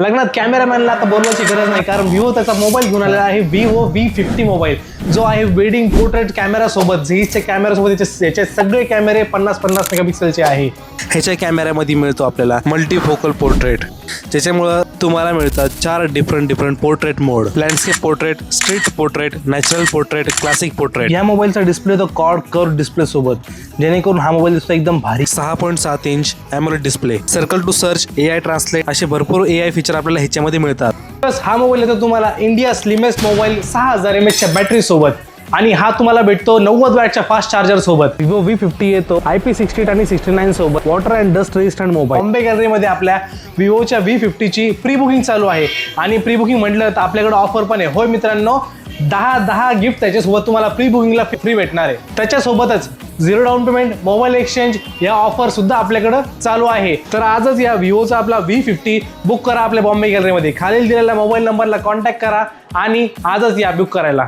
लग्नात कॅमेरामॅनला आता बोलवायची गरज नाही, कारण विवो त्याचा मोबाईल घेऊन आलेला आहे, विवो V50 मोबाईल, जो आहे वेडिंग पोर्ट्रेट कॅमेरा सोबत. झीच्या कॅमेरा सोबत याचे सगळे कॅमेरे 50-50 मेगापिक्सेलचे आहे. ह्याच्या कॅमेऱ्यामध्ये मिळतो आपल्याला मल्टीफोकल पोर्ट्रेट, ज्याच्यामुळं तुम्हाला मिळतात 4 different portrait mode: landscape portrait, street portrait, natural portrait, classic portrait. या मोबाईलचा डिस्प्ले तो क्वाड कर्व डिस्प्ले सोबत, जेणेकरून हा मोबाईल दिसतो एकदम भारी. 6.7 inch AMOLED display, circle to search, AI translate असे भरपूर AI फीचर आपल्याला ह्याच्यामध्ये मिळतात. प्लस हा मोबाईल येतो तुम्हाला इंडिया स्लिमेस्ट मोबाईल 6000 mAhच्या बॅटरी सोबत, आणि हा तुम्हाला भेटतो 90 वॅटच्या फास्ट चार्जर सोबत. विवो V50 येतो IP68 आणि 69 सोबत, water and dust resistant mobile. Bombay गॅलरीमध्ये आपल्या विवोच्या V50 ची प्री बुकिंग चालू आहे, आणि प्री बुकिंग म्हटलं तर आपल्याकडे ऑफर पण आहे. होय मित्रांनो, 10 गिफ्ट त्याच्यासोबत तुम्हाला प्री बुकिंगला फ्री भेटणार आहे. त्याच्यासोबतच 0 डाऊन पेमेंट, मोबाईल एक्सचेंज या ऑफर सुद्धा आपल्याकडे चालू आहे. तर आजच या विवोचा आपला V50 बुक करा आपल्या बॉम्बे गॅलरीमध्ये. खालील दिलेल्या मोबाईल नंबरला कॉन्टॅक्ट करा आणि आजच या बुक करायला.